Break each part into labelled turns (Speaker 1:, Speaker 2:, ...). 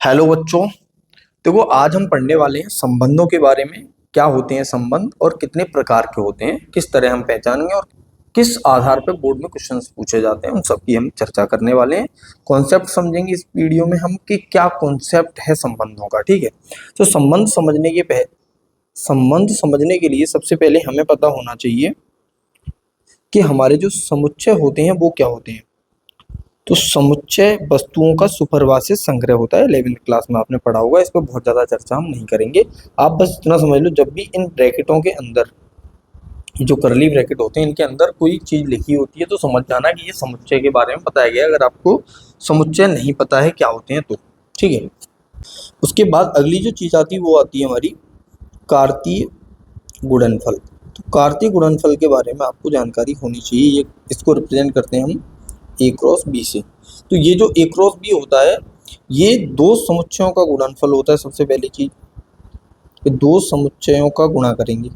Speaker 1: Hello बच्चों। देखो आज हम पढ़ने वाले हैं संबंधों के बारे में। क्या होते हैं संबंध और कितने प्रकार के होते हैं, किस तरह हम पहचानेंगे और किस आधार पर बोर्ड में क्वेश्चंस पूछे जाते हैं, उन सब की हम चर्चा करने वाले हैं। कॉन्सेप्ट समझेंगे इस वीडियो में हम कि क्या कॉन्सेप्ट है संबंधों का। ठीक है, तो संबंध समझने के लिए सबसे पहले हमें पता होना चाहिए कि हमारे जो समुच्चय होते हैं वो क्या होते हैं। तो समुच्चय वस्तुओं का सुपरिभाषित संग्रह होता है। 11वीं क्लास में आपने पढ़ा होगा, इस पर बहुत ज्यादा चर्चा हम नहीं करेंगे। आप बस इतना समझ लो, जब भी इन ब्रैकेटों के अंदर जो करली ब्रैकेट होते हैं इनके अंदर कोई चीज लिखी होती है तो समझ जाना कि ये समुच्चय के बारे में बताया गया है। अगर आपको समुच्चय नहीं पता है क्या होते हैं तो ठीक है। उसके बाद अगली जो चीज आती है वो आती है हमारी कार्तीय गुणनफल। तो कार्तीय गुणनफल के बारे में आपको जानकारी होनी चाहिए। ये इसको रिप्रेजेंट करते हैं हम ए क्रॉस बी से। तो ये जो ए क्रॉस बी होता है ये दो समुच्चयों का गुणनफल होता है। सबसे पहली चीज, दो समुच्चयों का गुणा करेंगे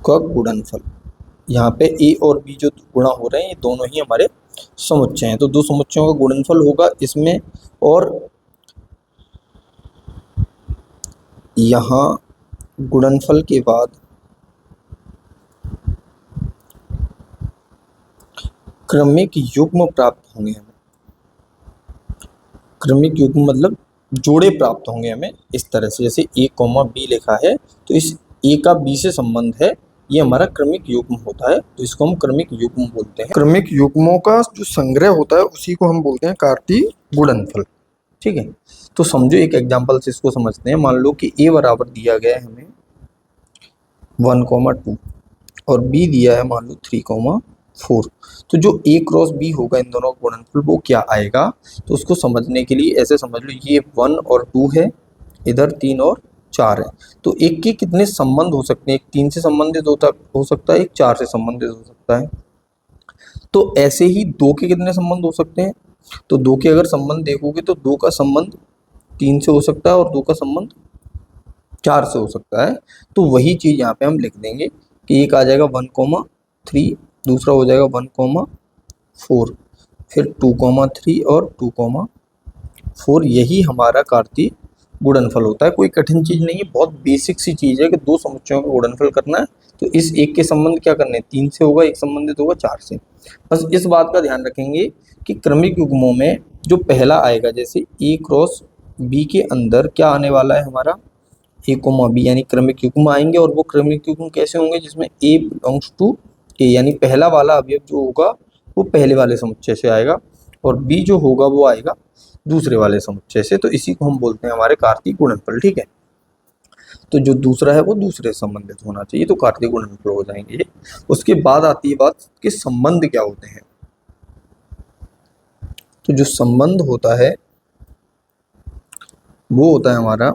Speaker 1: का गुणनफल। यहाँ पे ए और बी जो गुणा हो रहे हैं ये दोनों ही हमारे समुच्चय हैं, तो दो समुच्चयों का गुणनफल होगा इसमें। और यहाँ गुणनफल के बाद क्रमिक युग्म प्राप्त होंगे हमें। क्रमिक युग्म मतलब जोड़े प्राप्त होंगे हमें इस तरह से, जैसे ए कॉमा बी लिखा है तो इस ए का बी से संबंध है, ये हमारा क्रमिक युग्म होता है, तो इसको हम क्रमिक युग्म बोलते हैं। क्रमिक युग्मों का जो संग्रह होता है उसी को हम बोलते हैं कार्तीय गुणनफल। ठीक है, तो समझो एक एग्जांपल से इसको समझते हैं। मान लो कि ए बराबर दिया गया है हमें 1,2 और बी दिया है मान लो 3,4। तो जो ए क्रॉस बी होगा इन दोनों का गुणनफल वो क्या आएगा, तो उसको समझने के लिए ऐसे समझ लो, ये 1 और 2 है, इधर 3 और 4 है। तो एक के कितने संबंध हो सकते हैं? एक 3 से संबंधित हो सकता है, एक 4 से संबंधित हो सकता है। तो ऐसे ही दो के कितने संबंध हो सकते हैं? तो दो के अगर संबंध देखोगे तो दो का संबंध 3 से हो सकता है और दो का संबंध 4 से हो सकता है। तो वही चीज यहाँ पे हम लिख देंगे कि एक आ जाएगा 1,3, दूसरा हो जाएगा 1,4, फिर 2,3 और 2,4। यही हमारा कार्तीय गुणनफल होता है। कोई कठिन चीज नहीं है, बहुत बेसिक सी चीज है कि दो समुच्चयों का गुणनफल करना है। तो इस एक के संबंध क्या करने हैं? 3 से होगा, एक संबंधित होगा 4 से। बस इस बात का ध्यान रखेंगे कि क्रमिक युग्मों में जो पहला आएगा, जैसे ए क्रॉस बी के अंदर क्या आने वाला है हमारा ए कोमा बी, यानी क्रमिक युग्म आएंगे। और वो क्रमिक युग्म कैसे होंगे? जिसमें ए बिलोंग्स टू ए, यानी पहला वाला अवयव जो होगा वो पहले वाले समुच्चय से आएगा और बी जो होगा वो आएगा दूसरे वाले समुच्चय से। तो इसी को हम बोलते हैं हमारे कार्तीय गुणनफल। ठीक है, तो जो दूसरा है वो दूसरे से संबंधित होना चाहिए, तो कार्तीय गुणनफल हो जाएंगे ये। उसके बाद आती है बात कि संबंध क्या होते हैं। तो जो संबंध होता है वो होता है हमारा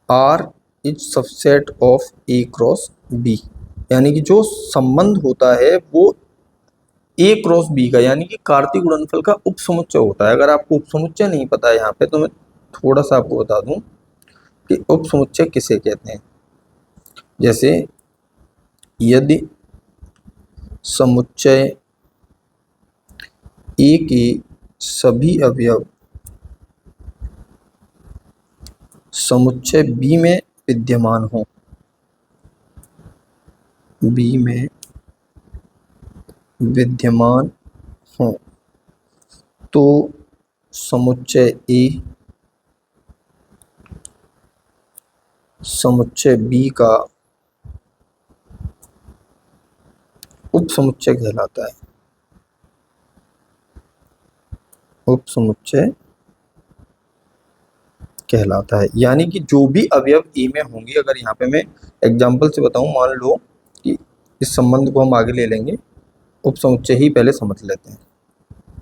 Speaker 1: R is subset of A cross B, यानी कि जो संबंध होता है वो ए क्रॉस बी का, यानी कि कार्तीय गुणनफल का उपसमुच्चय होता है। अगर आपको उपसमुच्चय नहीं पता है यहाँ पे तो मैं थोड़ा सा आपको बता दूं कि उपसमुच्चय किसे कहते हैं। जैसे यदि समुच्चय ए के सभी अवयव समुच्चय बी में विद्यमान हो, बी में विद्यमान हो, तो समुच्चय ए समुच्चय बी का उपसमुच्चय कहलाता है। उपसमुच्चय कहलाता है, यानी कि जो भी अवयव ए में होंगे, अगर यहाँ पे मैं एग्जांपल से बताऊं, मान लो कि इस संबंध को हम आगे ले लेंगे, उपसमुच्चय ही पहले समझ लेते हैं।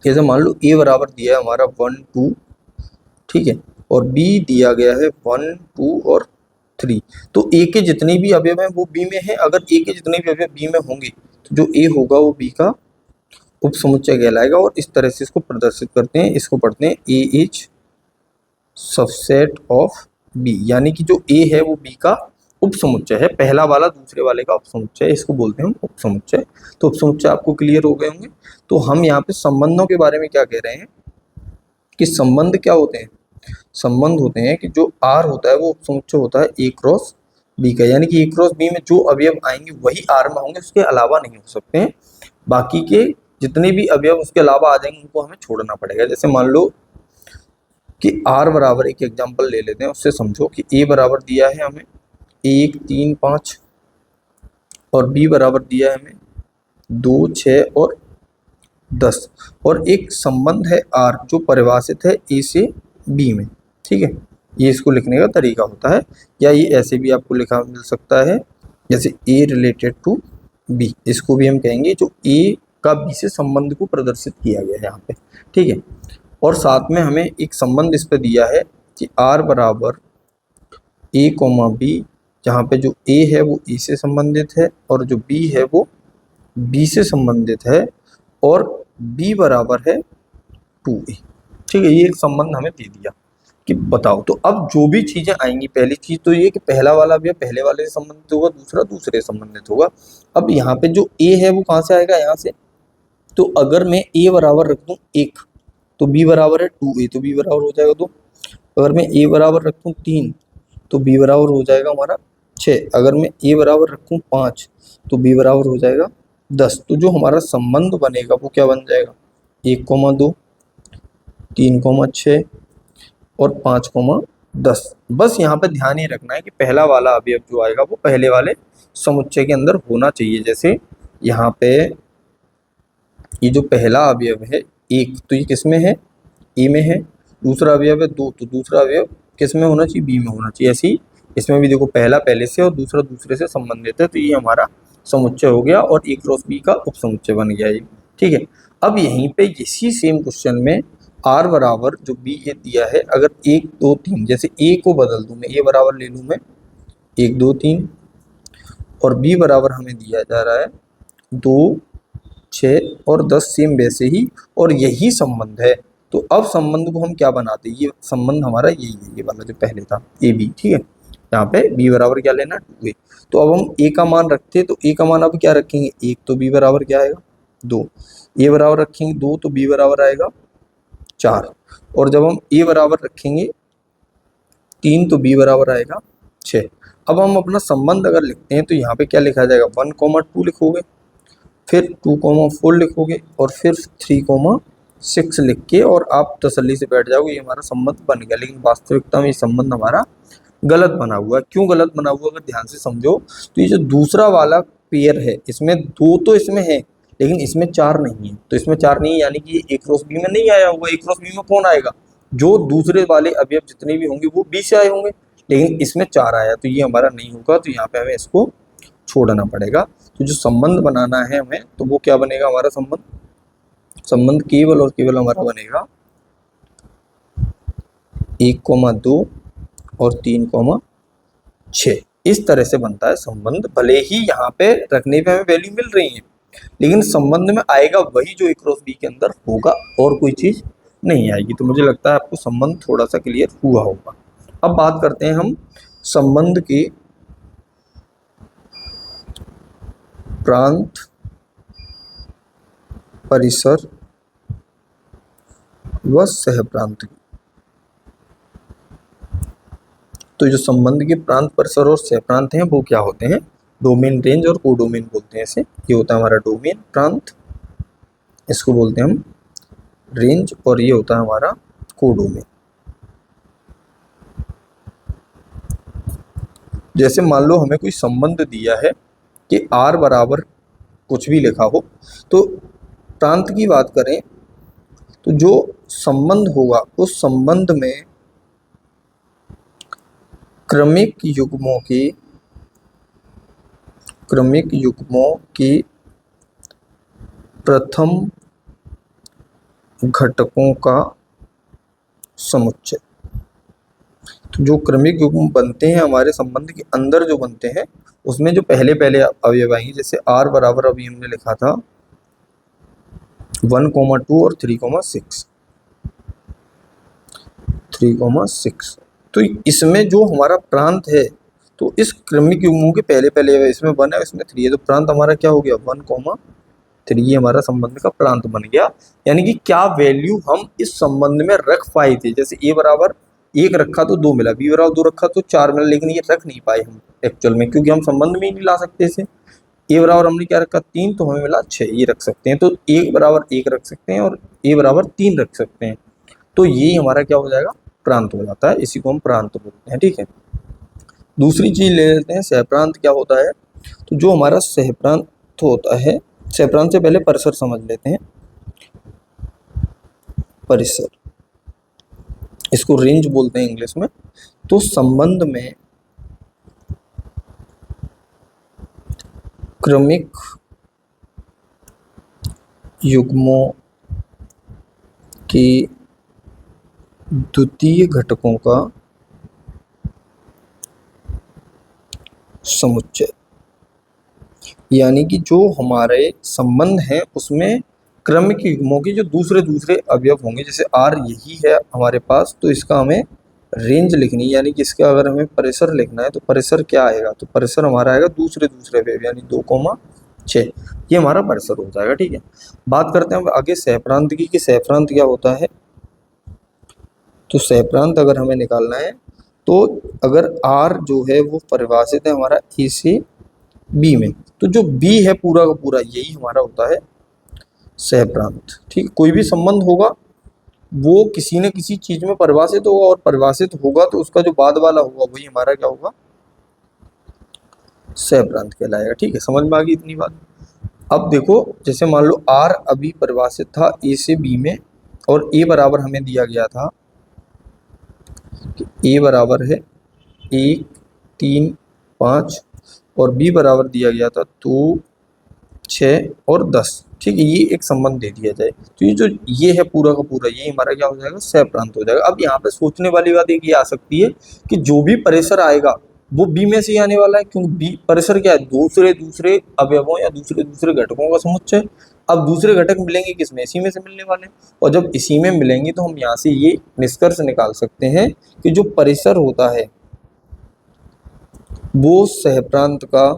Speaker 1: जैसे मान लो ए बराबर दिया है हमारा 1, 2, ठीक है, और बी दिया गया है 1, 2 और 3। तो ए के जितने भी अवयव हैं वो बी में है। अगर ए के जितने भी अवयव बी में होंगे तो जो ए होगा वो बी का उपसमुच्चय कहलाएगा। और इस तरह से इसको प्रदर्शित करते हैं, इसको पढ़ते हैं ए इज सबसेट ऑफ बी, यानी कि जो ए है वो बी का उपसमुच्चय है, पहला वाला दूसरे वाले का उपसमुच्चय है, इसको बोलते हैं हम उपसमुच्चय। तो उपसमुच्चय आपको क्लियर हो गए होंगे। तो हम यहाँ पे संबंधों के बारे में क्या कह रहे हैं कि संबंध क्या होते हैं, संबंध होते हैं कि जो आर होता है वो उपसमुच्चय होता है ए क्रॉस बी का, यानी कि ए क्रॉस बी में जो अवयव आएंगे वही आर में होंगे, उसके अलावा नहीं हो सकते हैं। बाकी के जितने भी अवयव उसके अलावा आ जाएंगे उनको हमें छोड़ना पड़ेगा। जैसे मान लो कि आर बराबर, एक एग्जांपल ले लेते हैं, उससे समझो कि ए बराबर दिया है हमें 1 3 5 और बी बराबर दिया है हमें 2 6 और 10, और एक संबंध है आर जो परिभाषित है ए से बी में। ठीक है, ये इसको लिखने का तरीका होता है, या ये ऐसे भी आपको लिखा मिल सकता है जैसे ए रिलेटेड टू बी, इसको भी हम कहेंगे जो ए का बी से संबंध को प्रदर्शित किया गया है यहाँ पे। ठीक है, और साथ में हमें एक संबंध इस पे दिया है कि आर बराबर ए कोमा बी, जहाँ पे जो ए है वो ए से संबंधित है और जो बी है वो बी से संबंधित है, और बी बराबर है 2a। ठीक है, ये एक संबंध हमें दे दिया कि बताओ। तो अब जो भी चीजें आएंगी, पहली चीज तो ये कि पहला वाला भी पहले वाले से संबंधित होगा, दूसरा दूसरे से संबंधित होगा। अब यहाँ पे जो a है वो कहाँ से आएगा, यहाँ से। तो अगर मैं a बराबर रख दूं 1 तो b बराबर है 2a, तो b बराबर हो जाएगा 2। अगर मैं a बराबर रखूं 3 तो b बराबर हो जाएगा हमारा 6। अगर मैं a बराबर रखूं 5 तो b बराबर हो जाएगा 10। तो जो हमारा संबंध बनेगा वो क्या बन जाएगा, 1,2 3,6 और 5,10। बस यहाँ पे ध्यान ये रखना है कि पहला वाला अवयव जो आएगा वो पहले वाले समुच्चय के अंदर होना चाहिए। जैसे यहाँ पे ये जो पहला अवयव है 1, तो ये किस में है, ए में है। दूसरा अवयव है 2, तो दूसरा अवयव किस में होना चाहिए, बी में होना चाहिए। ऐसे ही इसमें भी देखो, पहला पहले से और दूसरा दूसरे से संबंधित है, तो ये हमारा समुच्चय हो गया और ए क्रॉस बी का उपसमुच्चय बन गया ये। ठीक है, अब यहीं पे इसी सेम क्वेश्चन में आर बराबर जो बी ये दिया है, अगर 1 2 3, जैसे ए को बदल दूं मैं, ए बराबर ले लूं मैं 1 2 3, और बी बराबर हमें दिया जा रहा है 2 6 और 10, सेम वैसे ही, और यही संबंध है। तो अब संबंध को हम क्या बनाते हैं, ये संबंध हमारा यही है, ये वाला जो पहले था ए बी। ठीक है, यहाँ पे b बराबर क्या लेना, 2a। तो अब हम a का मान रखते हैं, तो a का मान अब क्या रखेंगे 1, तो b बराबर क्या आएगा 2। a बराबर रखेंगे 2 तो b बराबर आएगा 4, और जब हम a बराबर रखेंगे 3 तो b बराबर आएगा 6। अब हम अपना संबंध अगर लिखते हैं तो यहाँ पे क्या लिखा जाएगा, 1,2 लिखोगे, फिर 2,4 लिखोगे, और फिर 3,6 लिख के, और आप तसल्ली से बैठ जाओगे ये हमारा संबंध बन गया। लेकिन वास्तविकता में ये संबंध हमारा गलत बना हुआ है। क्यों गलत बना हुआ, अगर ध्यान से समझो तो ये जो दूसरा वाला पेयर है इसमें 2 तो इसमें है, लेकिन इसमें 4 नहीं है। तो इसमें 4 नहीं है, यानी कि ये ए क्रॉस बी में नहीं आया होगा। ए क्रॉस बी में कौन आएगा, जो दूसरे वाले अवयव जितने भी होंगे वो बी से आए होंगे, लेकिन इसमें 4 आया, तो ये हमारा नहीं होगा। तो यहाँ पे हमें इसको छोड़ना पड़ेगा। तो जो संबंध बनाना है हमें, तो वो क्या बनेगा हमारा संबंध केवल और केवल हमारा बनेगा 1,2 और 3,6। इस तरह से बनता है संबंध। भले ही यहाँ पे रखने पे हमें वैल्यू मिल रही है, लेकिन संबंध में आएगा वही जो ए क्रॉस बी के अंदर होगा, और कोई चीज नहीं आएगी। तो मुझे लगता है आपको संबंध थोड़ा सा क्लियर हुआ होगा। अब बात करते हैं हम संबंध के प्रांत, परिसर व सहप्रांत की। तो जो संबंध के प्रांत, परिसर और सहप्रांत हैं वो क्या होते हैं, डोमेन, रेंज और कोडोमेन बोलते हैं इसे। ये होता है हमारा डोमेन, प्रांत, इसको बोलते हैं हम रेंज, और ये होता है हमारा कोडोमेन। जैसे मान लो हमें कोई संबंध दिया है कि आर बराबर कुछ भी लिखा हो, तो प्रांत की बात करें तो जो संबंध होगा उस संबंध में क्रमिक युग्मों की प्रथम घटकों का समुच्चय। तो जो क्रमिक युग्म बनते हैं हमारे संबंध के अंदर, जो बनते हैं उसमें जो पहले पहले अवयव आएंगे, जैसे आर बराबर अभी हमने लिखा था 1,2 और 3,6। तो इसमें जो हमारा प्रांत है, तो इस क्रमिक युग्मों के पहले पहले इसमें 1 है, इसमें 3 है, तो प्रांत हमारा क्या हो गया 1,3। 3 ये हमारा संबंध का प्रांत बन गया। यानी कि क्या वैल्यू हम इस संबंध में रख पाए थे, जैसे a बराबर 1 रखा तो 2 मिला, b बराबर 2 रखा तो 4 मिला, लेकिन ये रख नहीं पाए हम एक्चुअल में, क्योंकि हम संबंध में ही नहीं ला सकते इसे। a बराबर हमने क्या रखा 3 तो हमें मिला 6, ये रख सकते हैं। तो a बराबर 1 रख सकते हैं और a बराबर 3 रख सकते हैं। तो ये हमारा क्या हो जाएगा, प्रांत हो जाता है, इसी को हम प्रांत बोलते हैं। ठीक है, दूसरी चीज ले लेते हैं, सहप्रांत क्या होता है। तो जो हमारा सहप्रांत होता है, सहप्रांत से पहले परिसर समझ लेते हैं। परिसर, इसको रेंज बोलते हैं इंग्लिश में। तो संबंध में क्रमिक युग्मों के द्वितीय घटकों का समुच्चय, यानी कि जो हमारे संबंध है उसमें क्रमिक युग्मों के जो दूसरे दूसरे अवयव होंगे, जैसे r यही है हमारे पास, तो इसका हमें रेंज लिखनी है, यानी कि इसका अगर हमें परिसर लिखना है तो परिसर क्या आएगा, तो परिसर हमारा आएगा दूसरे दूसरे अवयव, यानी 2,6 ये हमारा परिसर हो जाएगा। ठीक है, बात करते हैं आगे सहप्रांत की, कि सहप्रांत क्या होता है। तो सहप्रांत अगर हमें निकालना है तो अगर r जो है वो परिभाषित है हमारा a से b में, तो जो b है पूरा का पूरा यही हमारा होता है सहप्रांत। ठीक, कोई भी संबंध होगा वो किसी न किसी चीज में परिभाषित होगा, और परिभाषित होगा तो उसका जो बाद वाला होगा वही हमारा क्या होगा, सहप्रांत कहलाएगा। ठीक है, समझ में आ गई इतनी बात। अब देखो, जैसे मान लो r अभी परिभाषित था a से b में, और a बराबर हमें दिया गया था कि a बराबर है 1, 3, 5 और b बराबर दिया गया था 2, 6 और 10। ठीक है, ये एक संबंध दे दिया जाए तो ये जो ये है पूरा का पूरा ये हमारा क्या हो जाएगा, सहप्रांत हो जाएगा। अब यहाँ पे सोचने वाली बात एक ये आ सकती है कि जो भी परिसर आएगा वो बी में से ही आने वाला है, क्योंकि बी परिसर क्या है, दूसरे दूसरे अवयवों या दूसरे दूसरे घटकों का समुच्चय। अब दूसरे घटक मिलेंगे किसमें, इसी में से मिलने वाले हैं, और जब इसी में मिलेंगे तो हम यहाँ से ये निष्कर्ष निकाल सकते हैं कि जो परिसर होता है वो सहप्रांत का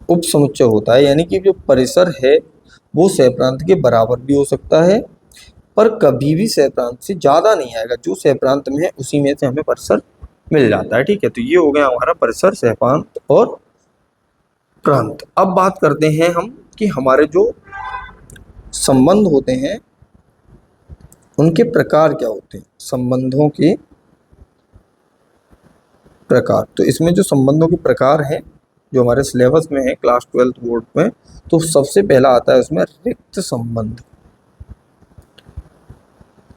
Speaker 1: उप समुच्चय होता है, यानी कि जो परिसर है वो सहप्रांत के बराबर भी हो सकता है, पर कभी भी सहप्रांत से ज्यादा नहीं आएगा। जो सहप्रांत में है उसी में से हमें परिसर मिल जाता है। ठीक है, तो ये हो गया हमारा परिसर, सहप्रांत और प्रांत। अब बात करते हैं हम कि हमारे जो संबंध होते हैं उनके प्रकार क्या होते हैं, संबंधों के प्रकार। तो इसमें जो संबंधों के प्रकार हैं जो हमारे सिलेबस में है क्लास 12th बोर्ड में, तो सबसे पहला आता है उसमें रिक्त संबंध।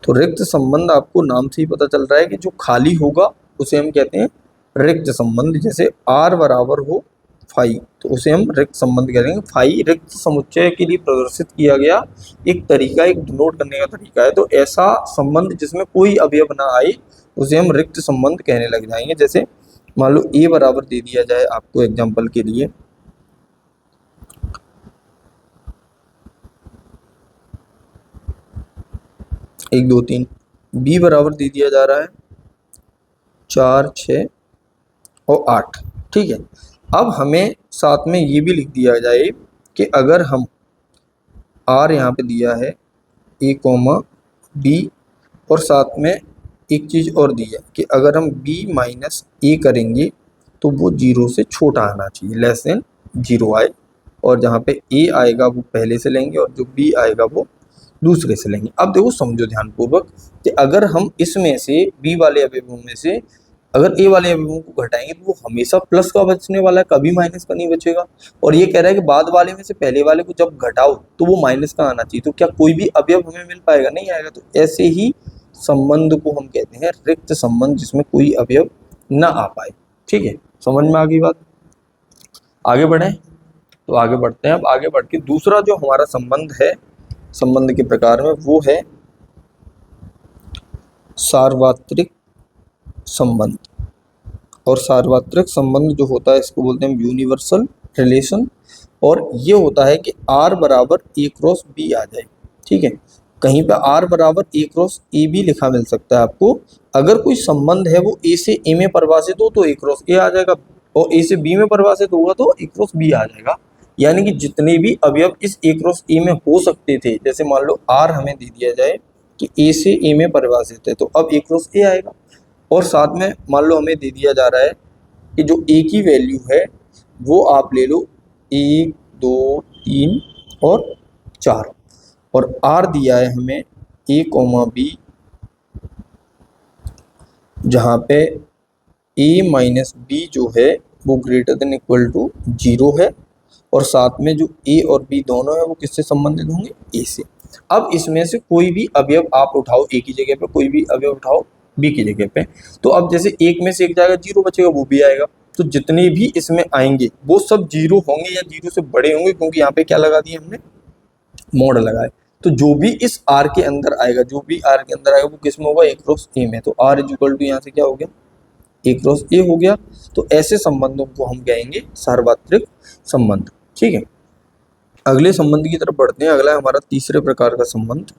Speaker 1: तो रिक्त संबंध आपको नाम से ही पता चल रहा है कि जो खाली होगा उसे हम कहते हैं रिक्त संबंध। जैसे r बराबर हो फाई तो उसे हम रिक्त संबंध कहेंगे। फाई रिक्त समुच्चय के लिए प्रदर्शित किया गया एक तरीका, एक डिनोट करने का तरीका है। तो ऐसा संबंध जिसमें कोई अवयव ना आए उसे हम रिक्त संबंध कहने लग जाएंगे। जैसे मान लो a बराबर दे दिया जाए आपको एग्जांपल के लिए, एक 2 3, b बराबर दे दिया जा रहा है 4 6 और 8। ठीक है, अब हमें साथ में ये भी लिख दिया जाए कि अगर हम r यहाँ पे दिया है a, b और साथ में एक चीज और दी है कि अगर हम b माइनस a करेंगे तो वो 0 से छोटा आना चाहिए, लेस देन 0 आए, और जहाँ पे a आएगा वो पहले से लेंगे और जो b आएगा वो दूसरे से लेंगे। अब देखो समझो ध्यानपूर्वक कि अगर हम इसमें से b वाले अवयवों में से अगर a वाले अवयवों को घटाएंगे तो वो हमेशा प्लस का बचने वाला है, कभी माइनस का नहीं बचेगा। और ये कह रहा है कि बाद वाले में से पहले वाले को जब घटाओ तो वो माइनस का आना चाहिए, तो क्या कोई भी अवयव हमें मिल पाएगा, नहीं आएगा। तो ऐसे ही संबंध को हम कहते हैं रिक्त संबंध, जिसमें कोई अवयव ना आ पाए। ठीक है, समझ में आ गई बात। आगे बढ़े, तो आगे बढ़ते हैं। अब आगे बढ़ के दूसरा जो हमारा संबंध है संबंध के प्रकार में वो है सार्वत्रिक संबंध। और सार्वत्रिक संबंध जो होता है इसको बोलते हैं यूनिवर्सल रिलेशन। और ये होता है कि r बराबर a क्रॉस b आ जाए। ठीक है, कहीं पे r बराबर a क्रॉस a भी लिखा मिल सकता है आपको। अगर कोई संबंध है वो a से a में परिभाषित हो तो a क्रॉस a आ जाएगा, और a से b में परिभाषित होगा तो a क्रॉस b आ जाएगा। यानी कि जितने भी अवयव इस ए क्रॉस ए में हो सकते थे, जैसे मान लो आर हमें दे दिया जाए कि ए से ए में परिभाषित है, तो अब ए क्रॉस ए आएगा। और साथ में मान लो हमें दे दिया जा रहा है कि जो ए की वैल्यू है वो आप ले लो 1 2 3 और 4, और आर दिया है हमें ए कॉमा बी, जहाँ पे ए माइनस बी जो है वो ग्रेटर देन इक्वल टू 0 है, और साथ में जो ए और बी दोनों है वो किससे संबंधित होंगे, ए से। अब इसमें से कोई भी अवयव आप उठाओ ए की जगह पे, कोई भी अवयव उठाओ बी की जगह पे, तो अब जैसे एक में से एक जाएगा 0 बचेगा, वो भी आएगा। तो जितने भी इसमें आएंगे वो सब 0 होंगे या 0 से बड़े होंगे, क्योंकि यहाँ पे क्या लगा दिए हमने, मोड लगाए। तो जो भी इस आर के अंदर आएगा, जो भी आर के अंदर आएगा वो किस में होगा, ए क्रॉस ए में। तो आर इज इक्वल टू यहाँ से क्या हो गया, ए क्रॉस ए हो गया। तो ऐसे संबंधों को हम कहेंगे सार्वत्रिक संबंध। ठीक है, अगले संबंध की तरफ बढ़ते हैं। अगला है हमारा तीसरे प्रकार का संबंध,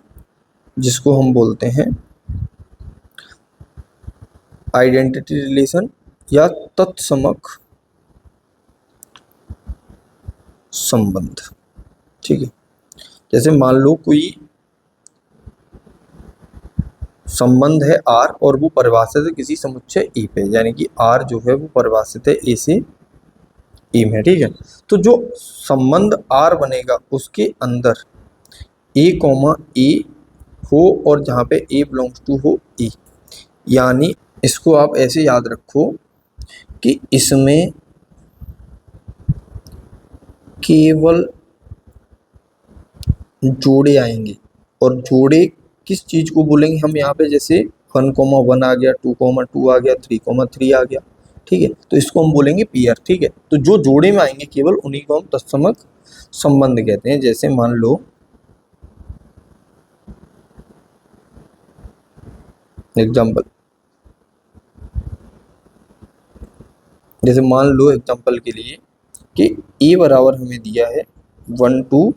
Speaker 1: जिसको हम बोलते हैं आइडेंटिटी रिलेशन या तत्समक संबंध। ठीक है, जैसे मान लो कोई संबंध है आर और वो परिभाषित है किसी समुच्चय ए पे, यानी कि आर जो है वो परिभाषित है ए से ए में। ठीक है, तो जो संबंध आर बनेगा उसके अंदर ए कॉमा ए हो और जहाँ पे ए बिलोंग्स टू हो ए, यानी इसको आप ऐसे याद रखो कि इसमें केवल जोड़े आएंगे। और जोड़े किस चीज को बोलेंगे हम यहाँ पे, जैसे 1,1 आ गया, 2,2 आ गया, 3,3 आ गया। ठीक है, तो इसको हम बोलेंगे पेयर। ठीक है, तो जो जोड़े में आएंगे केवल उन्हीं को हम तत्समक संबंध कहते हैं। जैसे मान लो एग्जाम्पल, जैसे मान लो एग्जाम्पल के लिए कि ए बराबर हमें दिया है 1 2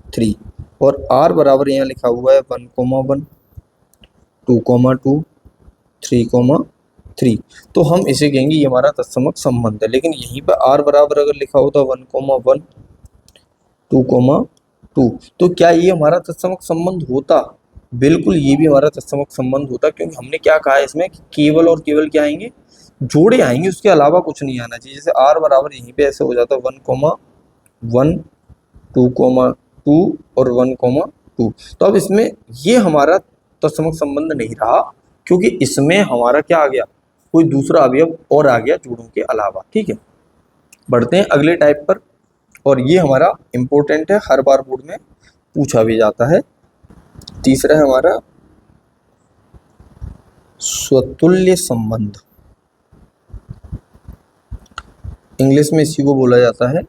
Speaker 1: 3 और आर बराबर यहाँ लिखा हुआ है 1,1 2,2 3,3, तो हम इसे कहेंगे ये हमारा तत्समक संबंध है। लेकिन यहीं पर आर बराबर अगर लिखा होता 1,1 2,2, तो क्या ये हमारा तत्समक संबंध होता? बिल्कुल, ये भी हमारा तत्समक संबंध होता, क्योंकि हमने क्या कहा है इसमें कि केवल और केवल क्या आएंगे, जोड़े आएंगे, उसके अलावा कुछ नहीं आना चाहिए। जैसे आर बराबर यहीं पे ऐसे हो जाता 1,1 2,2 और 1,2, तो अब इसमें ये हमारा तत्समक संबंध नहीं रहा, क्योंकि इसमें हमारा क्या आ गया, कोई दूसरा अवयव और आ गया जोड़ों के अलावा। ठीक है, बढ़ते हैं अगले टाइप पर, और ये हमारा इंपॉर्टेंट है, हर बार बोर्ड में पूछा भी जाता है। तीसरा है हमारा स्वतुल्य संबंध। इंग्लिश में इसी को बोला जाता है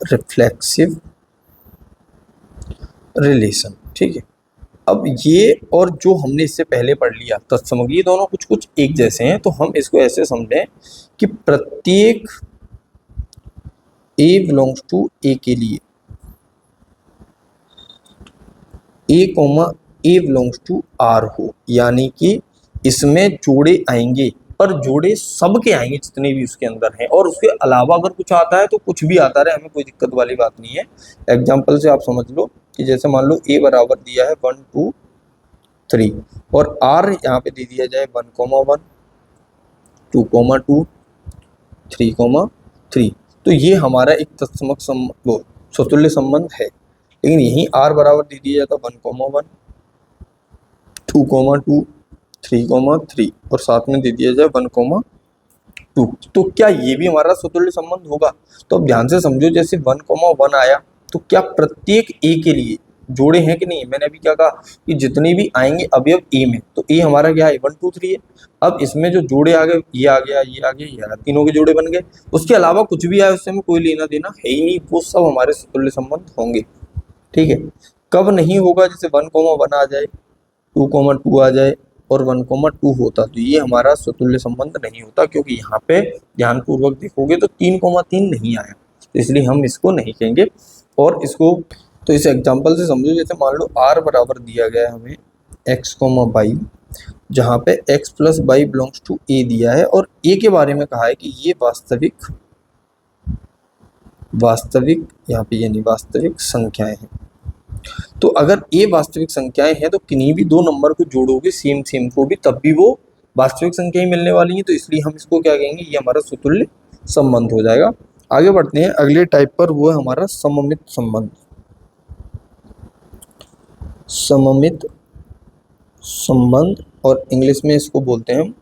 Speaker 1: रिफ्लेक्सिव रिलेशन। ठीक है, अब ये और जो हमने इससे पहले पढ़ लिया तत्समक, ये दोनों कुछ कुछ एक जैसे हैं। तो हम इसको ऐसे समझें कि प्रत्येक ए बिलोंग्स टू ए के लिए A comma A belongs to R हो, यानी कि इसमें जोड़े आएंगे, पर जोड़े सबके आएंगे जितने भी उसके अंदर हैं, और उसके अलावा अगर कुछ आता है तो कुछ भी आता रहे, हमें कोई दिक्कत वाली बात नहीं है। एग्जाम्पल से आप समझ लो कि जैसे मान लो ए बराबर दिया है 1 2 3 और आर यहाँ पे दे दिया जाए 1,1 2,2 3,3, तो ये हमारा एक तत्समक स्वतुल्य संबंध है। लेकिन यहीं आर बराबर दे दिया जाता 1,1 2,2 3,3 और साथ में दे दिया जाए 1,2, तो क्या ये भी हमारा स्वतुल्य संबंध होगा? तो अब ध्यान से समझो, जैसे 1,1 आया तो क्या प्रत्येक ए के लिए जोड़े हैं कि नहीं? मैंने अभी क्या कहा कि जितने भी आएंगे अवयव ए में, तो ए हमारा क्या है 1 2 3 है। अब इसमें जो जोड़े आ गए, ये आ गया, ये आ गया, ये आ गया, तीनों के जोड़े बन गए। उसके अलावा कुछ भी आए उससे हमें कोई लेना देना है ही नहीं, वो सब हमारे स्वतुल्य संबंध होंगे। ठीक है, कब नहीं होगा? जैसे 1,1 आ जाए, 2,2 आ जाए और 1,2 होता, तो ये हमारा स्वतुल्य संबंध नहीं होता, क्योंकि यहाँ पे ध्यानपूर्वक देखोगे तो 3,3 नहीं आया, तो इसलिए हम इसको नहीं कहेंगे। और इसको तो इस एग्जांपल से समझो, जैसे मान लो r बराबर दिया गया है हमें x, y, जहाँ पे x plus y belongs to a दिया है, और a के बारे में कहा है कि ये वास्तविक वास्तविक, यहाँ पे यानी वास्तविक संख्याएं हैं। तो अगर ए वास्तविक संख्याएं हैं तो किन्हीं भी दो नंबर को जोड़ोगे सेम सेम को भी, तब भी वो वास्तविक संख्या ही मिलने वाली है। तो इसलिए हम इसको क्या कहेंगे, ये हमारा सुतुल्य संबंध हो जाएगा। आगे बढ़ते हैं अगले टाइप पर, वो है हमारा सममित संबंध। सममित संबंध, और इंग्लिश में इसको बोलते हैं हम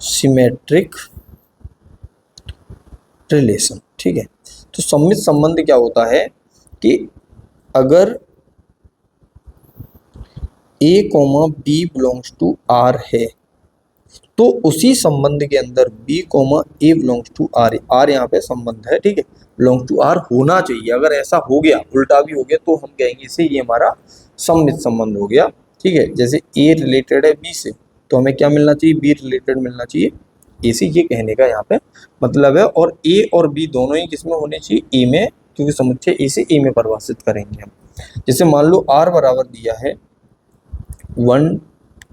Speaker 1: सिमेट्रिक रिलेशन। ठीक है, तो सममित संबंध क्या होता है कि अगर a, b belongs to r है तो उसी संबंध के अंदर b, a belongs to r, r यहाँ पे संबंध है, ठीक है, बिलोंग्स टू r होना चाहिए। अगर ऐसा हो गया, उल्टा भी हो गया, तो हम कहेंगे इसे ये हमारा सममित संबंध हो गया। ठीक है, जैसे a रिलेटेड है b से, तो हमें क्या मिलना चाहिए, b रिलेटेड मिलना चाहिए a से, ये कहने का यहाँ पे मतलब है। और a और b दोनों ही किसमें होने चाहिए, a में, क्योंकि समुच्चय a से a में परिभाषित करेंगे हम। जैसे मान लो r बराबर दिया है 1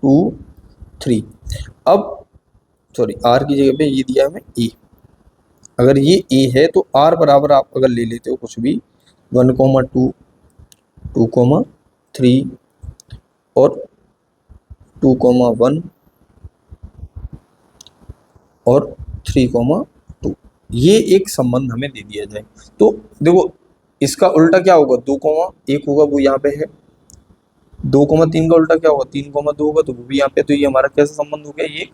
Speaker 1: 2 3, अब सॉरी r की जगह पे ये दिया हमें a, अगर ये a है तो r बराबर आप अगर ले लेते हो कुछ भी 1 2 2 3 और 2 1 और 3 2, ये एक संबंध हमें दे दिया जाए। तो देखो इसका उल्टा क्या होगा, 2 1 होगा, वो यहाँ पे है। 2 3 का उल्टा क्या होगा, 3 2 होगा, तो वो भी यहाँ पे। तो ये हमारा कैसा संबंध हो गया, ये एक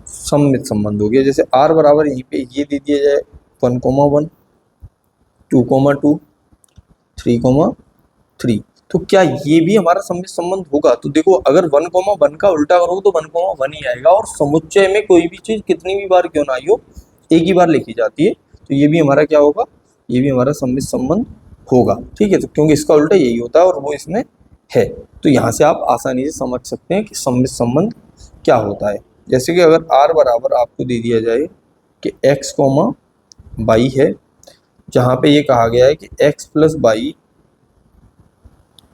Speaker 1: सममित संबंध हो गया। जैसे r बराबर यहीं पे ये दे दिया जाए 1 1 2 2 3 3, तो क्या ये भी हमारा सममित संबंध होगा। तो देखो अगर 1 1 का उल्टा करोगे तो 1 1 ही आएगा, और समुच्चय में कोई भी चीज कितनी भी बार क्यों ना आई हो, एक ही बार लिखी जाती है। तो ये भी हमारा क्या होगा, ये भी हमारा सममित संबंध होगा। ठीक है, तो क्योंकि इसका उल्टा यही होता है और वो इसमें है। तो यहाँ से आप आसानी से समझ सकते हैं कि सममित संबंध क्या होता है। जैसे कि अगर r बराबर आपको दे दिया जाए कि x y है, जहाँ पे ये कहा गया है कि x प्लस वाई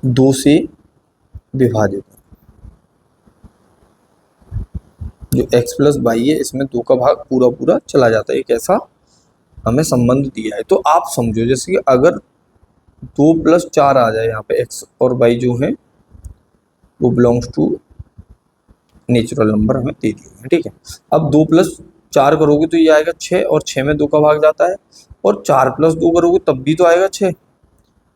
Speaker 1: 2 से विभाजित है, जो x प्लस वाई है इसमें 2 का भाग पूरा पूरा चला जाता है, एक ऐसा हमें संबंध दिया है। तो आप समझो जैसे कि अगर 2 प्लस 4 आ जाए, यहाँ पे x और y जो है वो बिलोंग्स टू नेचुरल नंबर हमें दे दिए हैं। ठीक है, अब 2 प्लस 4 करोगे तो ये आएगा 6, और 6 में 2 का भाग जाता है, और 4 प्लस 2 करोगे तब भी तो आएगा 6,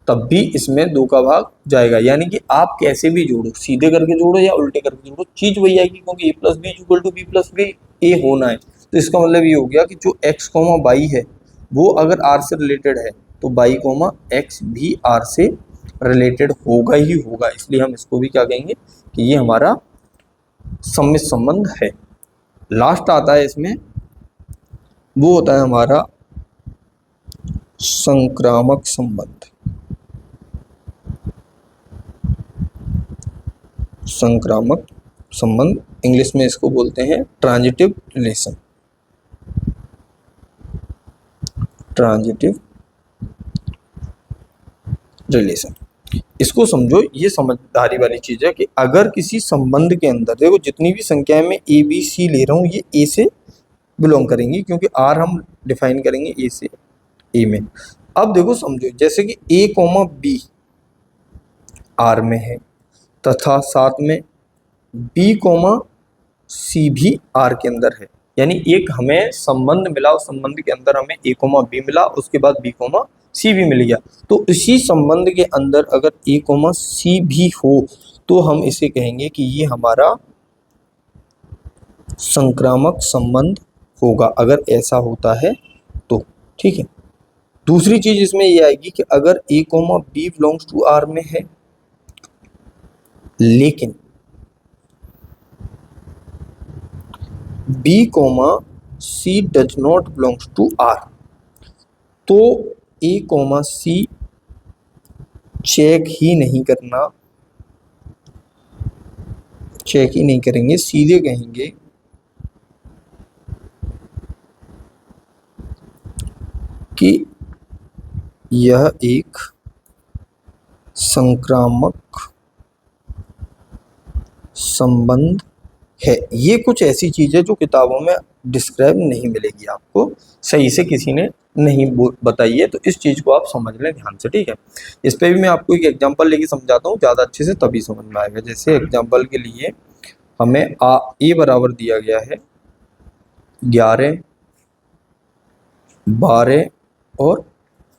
Speaker 1: तब भी इसमें 2 का भाग जाएगा। यानी कि आप कैसे भी जोड़ो, सीधे करके जोड़ो या उल्टे करके जोड़ो, चीज वही आएगी, क्योंकि a plus B equal to B plus B A होना है। तो इसका मतलब ये हो गया कि जो x y है वो अगर r से रिलेटेड है तो y x भी r से रिलेटेड होगा ही होगा। इसलिए हम इसको भी क्या कहेंगे कि ये हमारा सममित संबंध है। लास्ट आता है इसमें, वो होता है हमारा संक्रामक संबंध। संक्रामक संबंध, इंग्लिश में इसको बोलते हैं ट्रांजिटिव रिलेशन। ट्रांजिटिव रिलेशन, इसको समझो, ये समझदारी वाली चीज है कि अगर किसी संबंध के अंदर, देखो जितनी भी संख्याएं मैं ए बी सी ले रहा हूँ ये ए से बिलोंग करेंगी, क्योंकि आर हम डिफाइन करेंगे ए से ए में। अब देखो समझो जैसे कि ए बी आर में है, तथा साथ में बी सी भी आर के अंदर है। यानी एक हमें संबंध मिला, उस संबंध के अंदर हमें ए बी मिला, उसके बाद बी सी भी मिल गया। तो इसी संबंध के अंदर अगर ए सी भी हो तो हम इसे कहेंगे कि ये हमारा संक्रामक संबंध होगा, अगर ऐसा होता है तो। ठीक है, दूसरी चीज इसमें ये आएगी कि अगर A B belongs to R में है लेकिन B C does not belongs to R, तो ए सी चेक ही नहीं करना, चेक ही नहीं करेंगे, सीधे कहेंगे कि यह एक संक्रामक संबंध है। ये कुछ ऐसी चीज़ है जो किताबों में डिस्क्राइब नहीं मिलेगी आपको, सही से किसी ने नहीं बताई है, तो इस चीज़ को आप समझ लें ध्यान से, ठीक है। इस पे भी मैं आपको एक एग्जांपल लेके समझाता हूँ ज़्यादा अच्छे से, तभी समझ में आएगा। जैसे एग्जांपल के लिए हमें ए बराबर दिया गया है 11, 12 और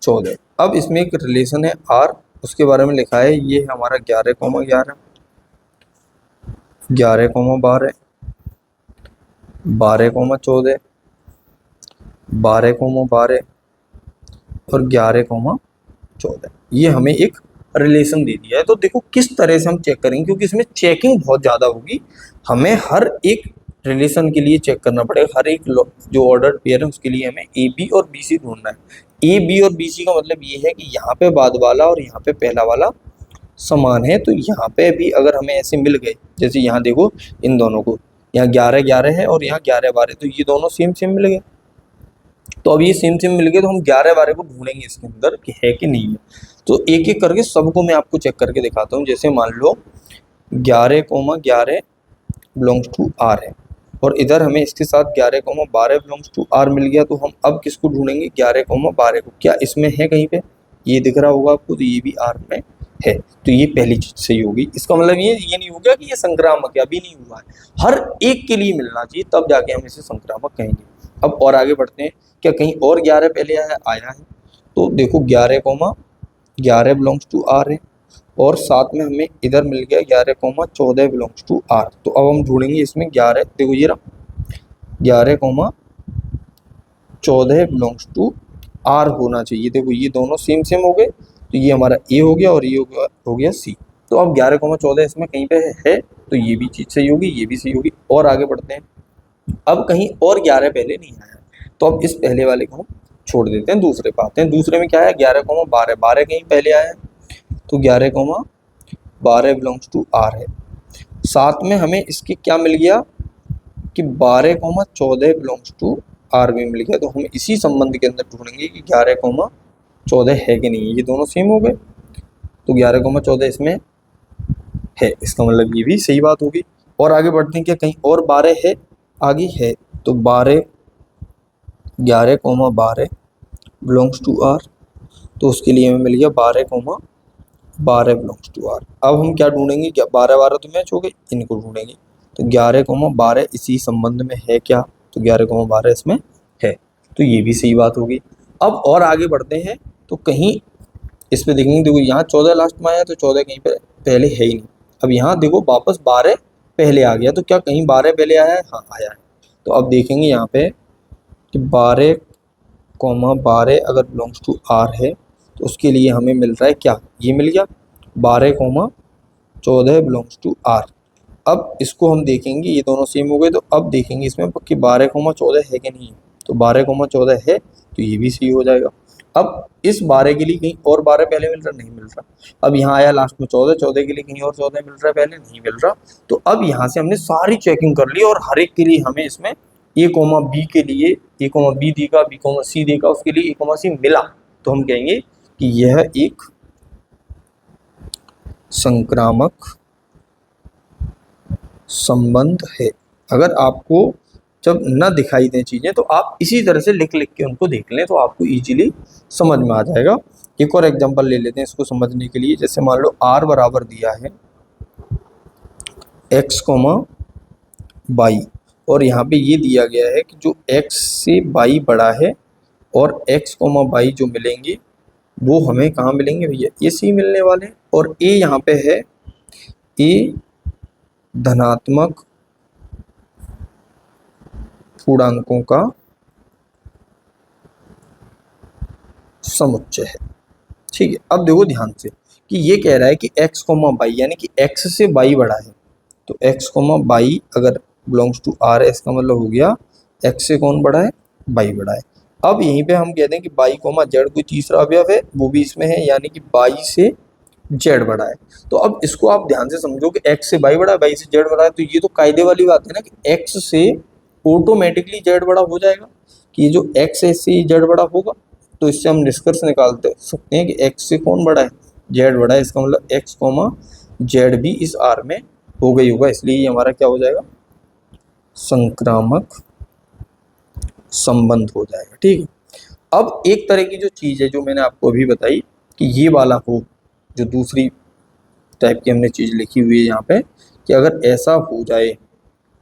Speaker 1: 14। अब इसमें एक रिलेशन है आर, उसके बारे में लिखा है, ये है हमारा 11,11, 11,12, 12,14, 12,12 और 11,14। ये हमें एक रिलेशन दे दिया है। तो देखो किस तरह से हम चेक करेंगे, क्योंकि इसमें चेकिंग बहुत ज़्यादा होगी, हमें हर एक रिलेशन के लिए चेक करना पड़ेगा। हर एक जो ऑर्डर पेयर है उसके लिए हमें ए बी और बी सी ढूंढना है। ए बी और बी सी का मतलब ये है कि यहाँ पे बाद वाला और यहाँ पे पहला वाला समान है। तो यहाँ पे भी अगर हमें ऐसे मिल गए, जैसे यहाँ देखो इन दोनों को, यहाँ 11,11 है और यहाँ 11,12, तो ये दोनों सेम सेम मिल गए। तो अब ये सेम सेम मिल गए, तो हम 11,12 को ढूंढेंगे इसके अंदर कि है कि नहीं है। तो एक एक करके सबको मैं आपको चेक करके दिखाता हूँ। जैसे मान लो 11,11 बिलोंग्स टू आर है, और इधर हमें इसके साथ 11,12 बिलोंग्स टू आर मिल गया। तो हम अब किसको ढूंढेंगे, 11,12 को। क्या इसमें है कहीं पे, ये दिख रहा होगा आपको, तो ये भी आर में है। तो ये पहली चीज सही होगी। इसका मतलब ये नहीं हो गया कि ये संक्रामक है, अभी नहीं हुआ है, हर एक के लिए मिलना चाहिए, तब जाके हम इसे संक्रामक कहेंगे। अब और आगे बढ़ते हैं, क्या कहीं और 11 पहले आया है? तो देखो 11,11 बिलोंग्स टू आर है, और साथ में हमें इधर मिल गया 11,14 बिलोंग्स टू आर। तो अब हम ढूंढेंगे इसमें 11, देखो ये रहा 11,14 बिलोंग्स टू आर होना चाहिए। देखो ये दोनों सेम सेम हो गए, तो ये हमारा ए हो गया और ये हो गया सी। तो अब 11,14 इसमें कहीं पे है, तो ये भी चीज़ सही होगी, ये भी सही होगी। और आगे बढ़ते हैं, अब कहीं और 11 पहले नहीं आया, तो अब इस पहले वाले को हम छोड़ देते हैं, दूसरे पे आते हैं। दूसरे में क्या है, 11,12, 12 कहीं पहले आया है, तो 11,12 बिलोंग्स टू आर है। साथ में हमें इसके क्या मिल गया कि 12,14 बिलोंग्स टू आर भी मिल गया। तो हम इसी संबंध के अंदर ढूंढेंगे कि 11,14 है कि नहीं। ये दोनों सेम हो गए, तो 11,14 इसमें है, इसका मतलब ये भी सही बात होगी। और आगे बढ़ते हैं, क्या कहीं और 12 है, आगे है, तो 11,12 बिलोंग्स टू आर, तो उसके लिए हमें मिल गया 12,12 बिलोंग्स टू आर। अब हम क्या ढूंढेंगे, क्या 12-12 तो मैच हो गए, इनको ढूंढेंगे। तो 11,12 इसी संबंध में है क्या, तो 11,12 इसमें है, तो ये भी सही बात होगी। अब और आगे बढ़ते हैं, तो कहीं इस पे देखेंगे, देखो यहाँ 14 लास्ट में आया, तो 14 कहीं पे पहले है ही नहीं। अब यहाँ देखो वापस 12 पहले आ गया, तो क्या कहीं 12 पहले आया है, हाँ आया है। तो अब देखेंगे यहाँ पे कि 12,12 अगर बिलोंग्स टू आर है, तो उसके लिए हमें मिल रहा है क्या, ये मिल गया 12,14 बिलोंग्स टू आर। अब इसको हम देखेंगे, ये दोनों सेम हो गए, तो अब देखेंगे इसमें कि 12,14 है कि नहीं। तो 12,14 है, तो ये भी सही हो जाएगा। अब इस 12 के लिए कहीं और 12 पहले मिल रहा, नहीं मिल रहा। अब यहाँ आया लास्ट में 14, 14 के लिए कहीं और 14 मिल रहा है पहले, नहीं मिल रहा। तो अब यहाँ से हमने सारी चेकिंग कर ली, और हर एक के लिए हमें इसमें ए कोमा बी के लिए ए कोमा बी देगा, बी कोमा सी देगा, उसके लिए ए कोमा सी मिला, तो हम कहेंगे कि यह एक संक्रामक संबंध है। अगर आपको जब न दिखाई दें चीज़ें, तो आप इसी तरह से लिख लिख के उनको देख लें, तो आपको इजीली समझ में आ जाएगा। एक और एग्जांपल ले लेते हैं इसको समझने के लिए। जैसे मान लो आर बराबर दिया है x, y, और यहाँ पे ये दिया गया है कि जो x से y बड़ा है, और x, y जो मिलेंगे वो हमें कहाँ मिलेंगे भैया, ए सी मिलने वाले हैं। और a यहाँ पे है, a धनात्मक पूर्णांकों का समुच्चय है। ठीक है, अब देखो ध्यान से कि ये कह रहा है कि x, y, यानी कि x से y बड़ा है। तो x, y अगर बिलोंग्स टू r है, इसका मतलब हो गया x से कौन बड़ा है, y बड़ा है। अब यहीं पे हम कहते हैं कि y, z कोई तीसरा अवयव है, वो भी इसमें है, यानी कि y से z बड़ा है। तो अब इसको आप ध्यान से समझो कि x से y बड़ा है, y से z बड़ा है, तो ये तो कायदे वाली बात है ना कि x से ऑटोमेटिकली z बड़ा हो जाएगा, कि ये जो x है इससे z बड़ा होगा। तो इससे हम निष्कर्ष निकालते सकते हैं कि x से कौन बड़ा है, z बड़ा है। इसका मतलब x, z भी इस R में हो गई होगा, इसलिए ये हमारा क्या हो जाएगा, संक्रामक संबंध हो जाएगा। ठीक है, अब एक तरह की जो चीज है जो मैंने आपको अभी बताई कि ये वाला हो, जो दूसरी टाइप की हमने चीज लिखी हुई है यहाँ पे कि अगर ऐसा हो जाए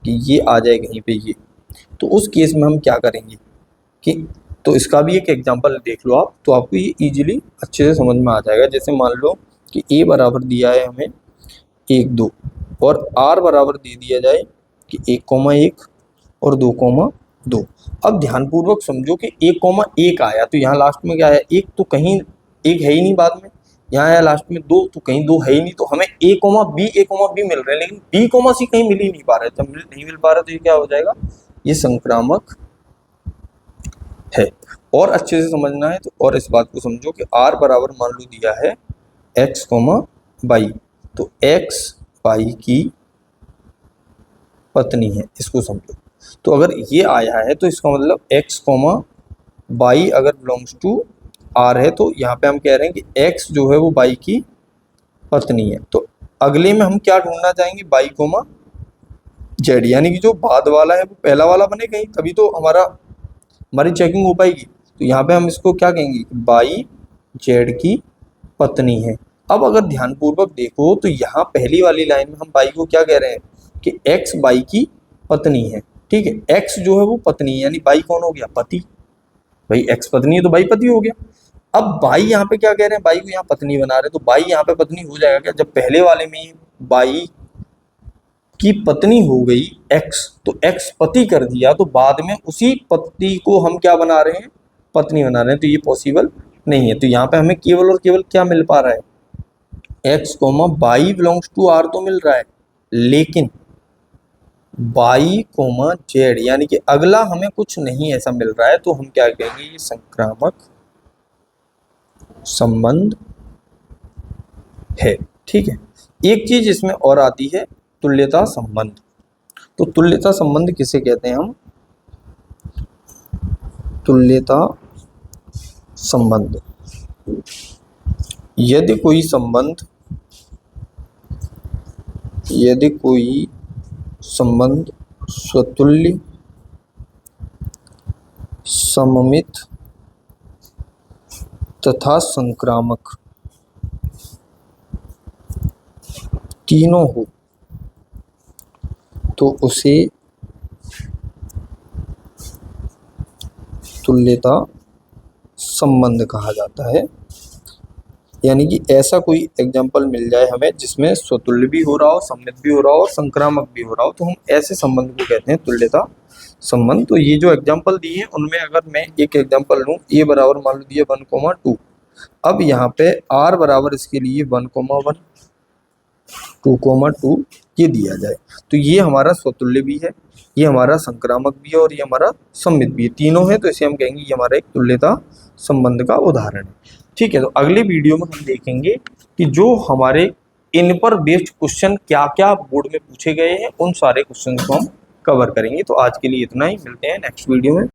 Speaker 1: कि ये आ जाए कहीं पे ये, तो उस केस में हम क्या करेंगे कि, तो इसका भी एक एग्जांपल देख लो आप, तो आपको ये इजीली अच्छे से समझ में आ जाएगा। जैसे मान लो कि a बराबर दिया है हमें 1 2 और r बराबर दे दिया जाए कि 1,1 और 2,2। अब ध्यानपूर्वक समझो कि 1,1 आया तो यहाँ लास्ट में क्या आया, एक तो कहीं एक है ही नहीं, बाद में यहाँ आया लास्ट में 2 तो कहीं 2 है ही नहीं, तो हमें a, b मिल रहे हैं, लेकिन b, c कहीं मिल ही नहीं पा रहा है। जब नहीं मिल पा रहा तो ये क्या हो जाएगा, ये संक्रामक है। और अच्छे से समझना है तो और इस बात को समझो कि r बराबर मान लो दिया है x, y, तो x y की पत्नी है, इसको समझो। तो अगर ये आया है तो इसका मतलब x, y अगर बिलोंग्स टू r है तो यहाँ पे हम कह रहे हैं कि x जो है वो y की पत्नी है। तो अगले में हम क्या ढूंढना चाहेंगे, y, z, यानी कि जो बाद वाला है वो पहला वाला बने कहीं, तभी तो हमारी चेकिंग हो पाएगी। तो यहाँ पे हम इसको क्या कहेंगे, y z की पत्नी है। अब अगर ध्यानपूर्वक देखो तो यहाँ पहली वाली लाइन में हम y को क्या कह रहे हैं कि x y की पत्नी है। ठीक है, x जो है वो पत्नी है, यानी y कौन हो गया, पति। भाई x पत्नी है तो y पति हो गया। अब y यहाँ पे क्या कह रहे हैं, y को यहाँ पत्नी बना रहे हैं, तो y यहाँ पे पत्नी हो जाएगा क्या, जब पहले वाले में y की पत्नी हो गई x, तो x पति कर दिया, तो बाद में उसी पति को हम क्या बना रहे हैं, पत्नी बना रहे हैं, तो ये पॉसिबल नहीं है। तो यहाँ पे हमें केवल और केवल क्या मिल पा रहा है, x, y belongs to r तो मिल रहा है, लेकिन y, z यानी कि अगला हमें कुछ नहीं ऐसा मिल रहा है, तो हम क्या कहेंगे, ये संक्रामक संबंध है। ठीक है, एक चीज इसमें और आती है, तुल्यता संबंध। तो तुल्यता संबंध किसे कहते हैं हम, तुल्यता संबंध, यदि कोई संबंध स्वतुल्य, सममित तथा संक्रामक तीनों हो तो उसे तुल्यता संबंध कहा जाता है। यानी कि ऐसा कोई एग्जाम्पल मिल जाए हमें जिसमें स्वतुल्य भी हो रहा हो, सममित भी हो रहा हो और संक्रामक भी हो रहा हो, तो हम ऐसे संबंध को कहते हैं तुल्यता संबंध। तो ये जो एग्जाम्पल दिए हैं उनमें अगर मैं एक एग्जाम्पल लूँ, a बराबर मान लो दिए 1,2, अब यहाँ पे r बराबर इसके लिए 1,1 2,2 ये दिया जाए, तो ये हमारा स्वतुल्य भी है, ये हमारा संक्रामक भी है और ये हमारा सममित भी है, तीनों है, तो इसे हम कहेंगे ये हमारा एक तुल्यता संबंध का उदाहरण है। ठीक है, तो अगले वीडियो में हम देखेंगे कि जो हमारे इन पर बेस्ड क्वेश्चन क्या क्या बोर्ड में पूछे गए हैं, उन सारे क्वेश्चन को हम कवर करेंगे। तो आज के लिए इतना ही, मिलते हैं नेक्स्ट वीडियो में।